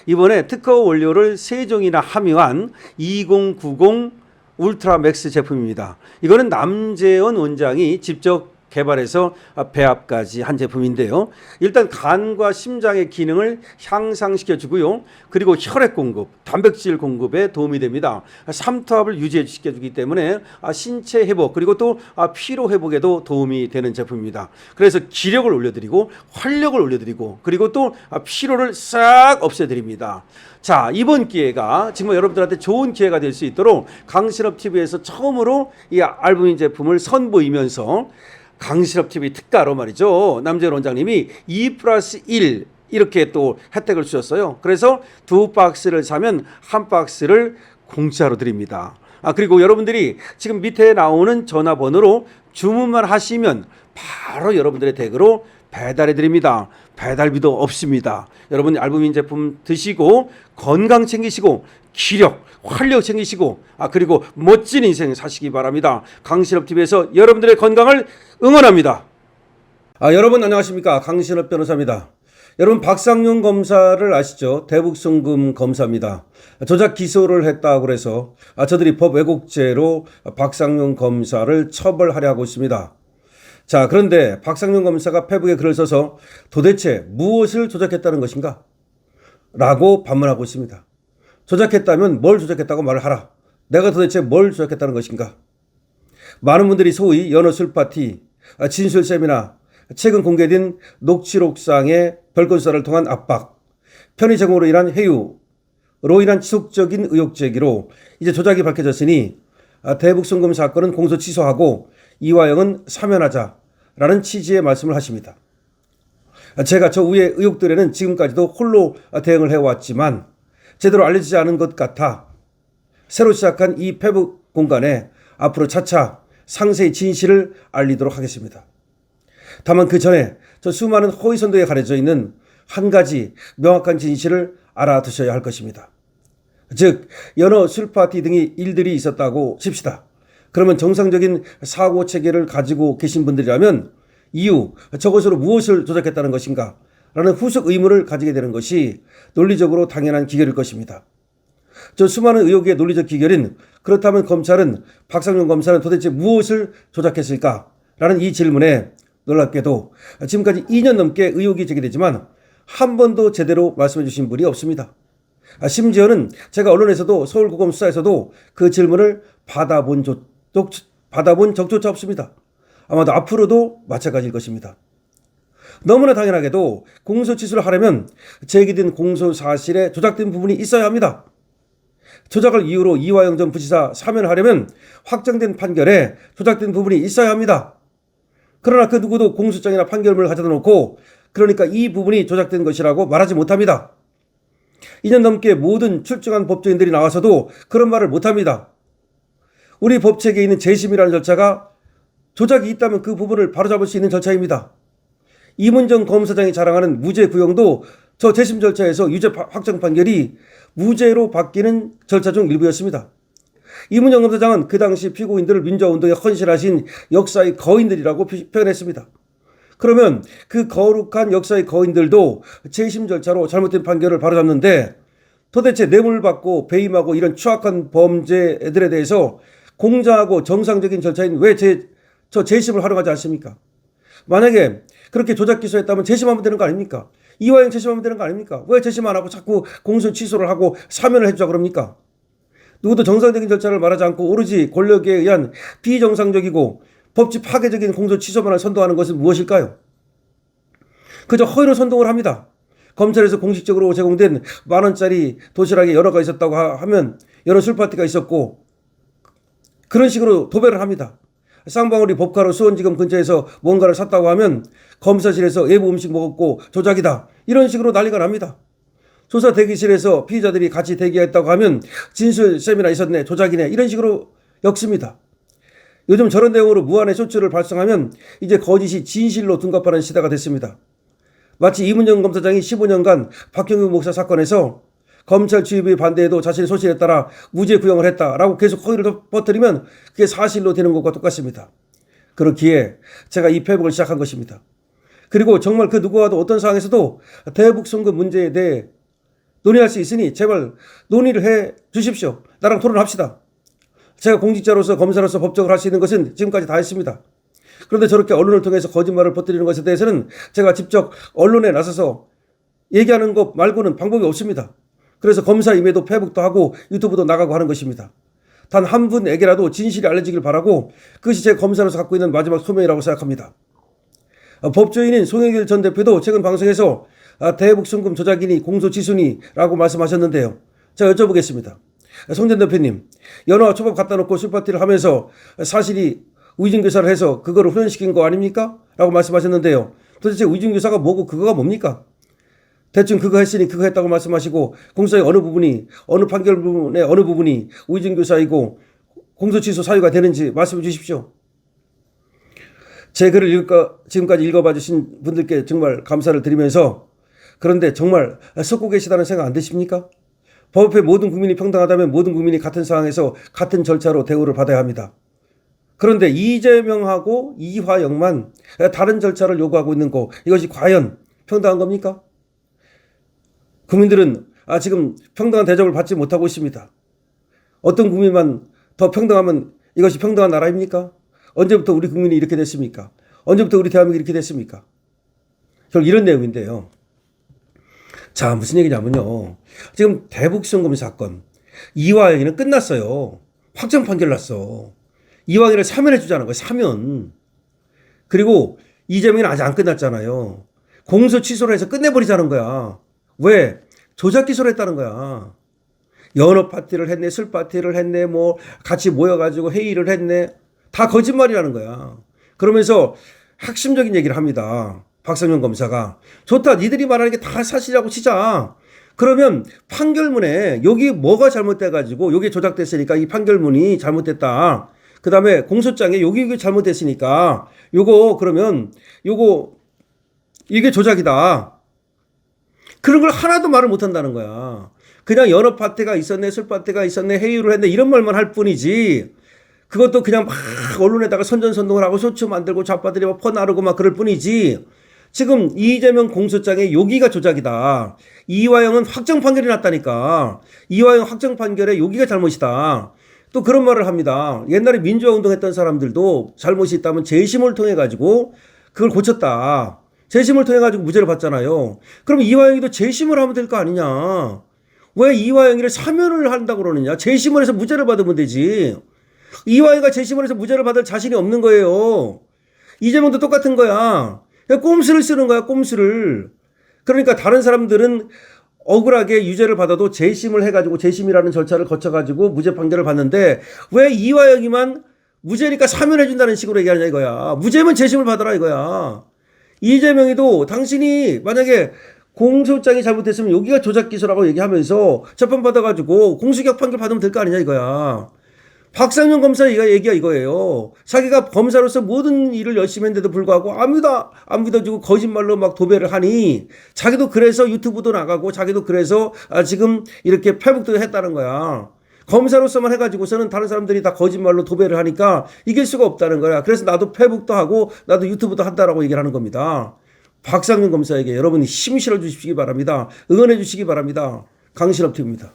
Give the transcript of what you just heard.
이번에 특허 원료를 3종이나 함유한 2090 울트라 맥스 제품입니다. 이거는 남재원 원장이 직접 개발해서 배합까지 한 제품인데요. 일단 간과 심장의 기능을 향상시켜 주고요. 그리고 혈액 공급, 단백질 공급에 도움이 됩니다. 삼투압을 유지시켜 주기 때문에 신체 회복 그리고 또 피로 회복에도 도움이 되는 제품입니다. 그래서 기력을 올려드리고 활력을 올려드리고 그리고 또 피로를 싹 없애드립니다. 자, 이번 기회가 정말 여러분들한테 좋은 기회가 될 수 있도록 강신업TV에서 처음으로 이 알부민 제품을 선보이면서 강신업TV 특가로 말이죠. 남재원 원장님이 2+1 이렇게 또 혜택을 주셨어요. 그래서 2박스를 사면 1박스를 공짜로 드립니다. 그리고 여러분들이 지금 밑에 나오는 전화번호로 주문만 하시면 바로 여러분들의 댁으로 배달해 드립니다. 배달비도 없습니다. 여러분 알부민 제품 드시고 건강 챙기시고 기력, 활력 챙기시고 그리고 멋진 인생 사시기 바랍니다. 강신업TV에서 여러분들의 건강을 응원합니다. 여러분 안녕하십니까? 강신업 변호사입니다. 여러분 박상용 검사를 아시죠? 대북송금 검사입니다. 조작 기소를 했다고 해서 저들이 법 왜곡죄로 박상용 검사를 처벌하려고 있습니다. 자, 그런데 박상용 검사가 페북에 글을 써서 도대체 무엇을 조작했다는 것인가? 라고 반문하고 있습니다. 조작했다면 뭘 조작했다고 말을 하라. 내가 도대체 뭘 조작했다는 것인가? 많은 분들이 소위 연어 술파티, 진술 세미나, 최근 공개된 녹취록상의 별건 수사를 통한 압박, 편의 제공으로 인한 회유로 인한 지속적인 의혹 제기로 이제 조작이 밝혀졌으니 대북송금 사건은 공소 취소하고 이화영은 사면하자라는 취지의 말씀을 하십니다. 제가 저 위의 의혹들에는 지금까지도 홀로 대응을 해왔지만 제대로 알려지지 않은 것 같아 새로 시작한 이 페북 공간에 앞으로 차차 상세히 진실을 알리도록 하겠습니다. 다만 그 전에 저 수많은 허위선도에 가려져 있는 한 가지 명확한 진실을 알아두셔야 할 것입니다. 즉 연어 술파티 등의 일들이 있었다고 칩시다. 그러면 정상적인 사고체계를 가지고 계신 분들이라면 이유, 저것으로 무엇을 조작했다는 것인가? 라는 후속 의문을 가지게 되는 것이 논리적으로 당연한 기결일 것입니다. 저 수많은 의혹의 논리적 기결인 그렇다면 검찰은 박상용 검사는 도대체 무엇을 조작했을까? 라는 이 질문에 놀랍게도 지금까지 2년 넘게 의혹이 제기되지만 한 번도 제대로 말씀해 주신 분이 없습니다. 심지어는 제가 언론에서도 서울고검 수사에서도 그 질문을 받아본 적조차 없습니다. 아마도 앞으로도 마찬가지일 것입니다. 너무나 당연하게도 공소 취소를 하려면 제기된 공소 사실에 조작된 부분이 있어야 합니다. 조작을 이유로 이화영 전 부지사 사면하려면 확정된 판결에 조작된 부분이 있어야 합니다. 그러나 그 누구도 공소장이나 판결문을 가져다 놓고 그러니까 이 부분이 조작된 것이라고 말하지 못합니다. 2년 넘게 모든 출중한 법조인들이 나와서도 그런 말을 못합니다. 우리 법체계에 있는 재심이라는 절차가 조작이 있다면 그 부분을 바로잡을 수 있는 절차입니다. 이문정 검사장이 자랑하는 무죄 구형도 저 재심 절차에서 유죄 확정 판결이 무죄로 바뀌는 절차 중 일부였습니다. 이문정 검사장은 그 당시 피고인들을 민주화운동에 헌신하신 역사의 거인들이라고 표현했습니다. 그러면 그 거룩한 역사의 거인들도 재심 절차로 잘못된 판결을 바로잡는데 도대체 뇌물을 받고 배임하고 이런 추악한 범죄들에 대해서 공정하고 정상적인 절차인 왜 저 재심을 활용하지 않습니까? 만약에 그렇게 조작 기소했다면 재심하면 되는 거 아닙니까? 이화영 재심하면 되는 거 아닙니까? 왜 재심 안 하고 자꾸 공소 취소를 하고 사면을 해주자 그럽니까? 누구도 정상적인 절차를 말하지 않고 오로지 권력에 의한 비정상적이고 법치 파괴적인 공소 취소만을 선동하는 것은 무엇일까요? 그저 허위로 선동을 합니다. 검찰에서 공식적으로 제공된 10,000원짜리 도시락에 연어가 있었다고 하면 연어 술파티가 있었고 그런 식으로 도배를 합니다. 쌍방울이 법카로 수원지검 근처에서 뭔가를 샀다고 하면 검사실에서 외부 음식 먹었고 조작이다. 이런 식으로 난리가 납니다. 조사 대기실에서 피의자들이 같이 대기했다고 하면 진술 세미나 있었네. 조작이네. 이런 식으로 엮습니다. 요즘 저런 내용으로 무한의 쇼츠를 발송하면 이제 거짓이 진실로 둔갑하는 시대가 됐습니다. 마치 이문정 검사장이 15년간 박형규 목사 사건에서 검찰 주입의 반대에도 자신의 소신에 따라 무죄 구형을 했다라고 계속 허위를 퍼뜨리면 그게 사실로 되는 것과 똑같습니다. 그렇기에 제가 이 페북을 시작한 것입니다. 그리고 정말 그 누구와도 어떤 상황에서도 대북 송금 문제에 대해 논의할 수 있으니 제발 논의를 해 주십시오. 나랑 토론합시다. 제가 공직자로서 검사로서 법적으로 할 수 있는 것은 지금까지 다 했습니다. 그런데 저렇게 언론을 통해서 거짓말을 퍼뜨리는 것에 대해서는 제가 직접 언론에 나서서 얘기하는 것 말고는 방법이 없습니다. 그래서 검사 임에도 페북도 하고 유튜브도 나가고 하는 것입니다. 단 한 분에게라도 진실이 알려지길 바라고 그것이 제 검사로서 갖고 있는 마지막 소명이라고 생각합니다. 법조인인 송영길 전 대표도 최근 방송에서 대북송금 조작이니 공소지순이라고 말씀하셨는데요. 제가 여쭤보겠습니다. 송 전 대표님, 연어와 초밥 갖다 놓고 술파티를 하면서 사실이 우이진교사를 해서 그거를 훈련시킨 거 아닙니까? 라고 말씀하셨는데요. 도대체 우이진교사가 뭐고 그거가 뭡니까? 대충 그거 했으니 그거 했다고 말씀하시고 공소의 어느 부분이 어느 판결 부분의 어느 부분이 우이진교사이고 공소취소 사유가 되는지 말씀해 주십시오. 제 글을 지금까지 읽어봐 주신 분들께 정말 감사를 드리면서 그런데 정말 썩고 계시다는 생각 안 드십니까? 법 앞에 모든 국민이 평등하다면 모든 국민이 같은 상황에서 같은 절차로 대우를 받아야 합니다. 그런데 이재명하고 이화영만 다른 절차를 요구하고 있는 거 이것이 과연 평등한 겁니까? 국민들은 지금 평등한 대접을 받지 못하고 있습니다. 어떤 국민만 더 평등하면 이것이 평등한 나라입니까? 언제부터 우리 국민이 이렇게 됐습니까? 언제부터 우리 대한민국이 이렇게 됐습니까? 결국 이런 내용인데요. 자, 무슨 얘기냐면요. 지금 대북송금 사건 이화영이는 끝났어요. 확정 판결 났어. 이화영이를 사면해 주자는 거예요. 사면. 그리고 이재명이는 아직 안 끝났잖아요. 공소 취소를 해서 끝내버리자는 거야. 왜? 조작 기소를 했다는 거야. 연어 파티를 했네, 술 파티를 했네, 뭐 같이 모여가지고 회의를 했네. 다 거짓말이라는 거야. 그러면서 핵심적인 얘기를 합니다. 박상현 검사가. 좋다. 니들이 말하는 게 다 사실이라고 치자. 그러면 판결문에 여기 뭐가 잘못돼가지고 여기 조작됐으니까 이 판결문이 잘못됐다. 그 다음에 공소장에 여기 잘못됐으니까 요거 그러면 요거 이게 조작이다. 그런 걸 하나도 말을 못한다는 거야. 그냥 연어 파티가 있었네, 술 파티가 있었네, 회의를 했네 이런 말만 할 뿐이지. 그것도 그냥 막 언론에다가 선전선동을 하고 쇼츠 만들고 좌파들이 막 퍼나르고 막 그럴 뿐이지. 지금 이재명 공소장에 여기가 조작이다. 이화영은 확정 판결이 났다니까. 이화영 확정 판결에 여기가 잘못이다. 또 그런 말을 합니다. 옛날에 민주화 운동했던 사람들도 잘못이 있다면 재심을 통해 가지고 그걸 고쳤다. 재심을 통해 가지고 무죄를 받잖아요. 그럼 이화영이도 재심을 하면 될 거 아니냐. 왜 이화영이를 사면을 한다고 그러느냐. 재심을 해서 무죄를 받으면 되지. 이화영이가 재심을 해서 무죄를 받을 자신이 없는 거예요. 이재명도 똑같은 거야. 꼼수를 쓰는 거야, 꼼수를. 그러니까 다른 사람들은 억울하게 유죄를 받아도 재심을 해가지고 재심이라는 절차를 거쳐가지고 무죄 판결을 받는데 왜 이화영이만 무죄니까 사면해준다는 식으로 얘기하냐 이거야. 무죄면 재심을 받아라 이거야. 이재명이도 당신이 만약에 공소장이 잘못됐으면 여기가 조작 기소라고 얘기하면서 재판받아가지고 공수기각 판결 받으면 될 거 아니냐 이거야. 박상현 검사 얘기가 이거예요. 자기가 검사로서 모든 일을 열심히 했는데도 불구하고 안 믿어주고 거짓말로 막 도배를 하니 자기도 그래서 유튜브도 나가고 자기도 그래서 지금 이렇게 페북도 했다는 거야. 검사로서만 해가지고서는 다른 사람들이 다 거짓말로 도배를 하니까 이길 수가 없다는 거야. 그래서 나도 페북도 하고 나도 유튜브도 한다라고 얘기를 하는 겁니다. 박상현 검사에게 여러분이 힘 실어 주시기 바랍니다. 응원해 주시기 바랍니다. 강신업 TV입니다.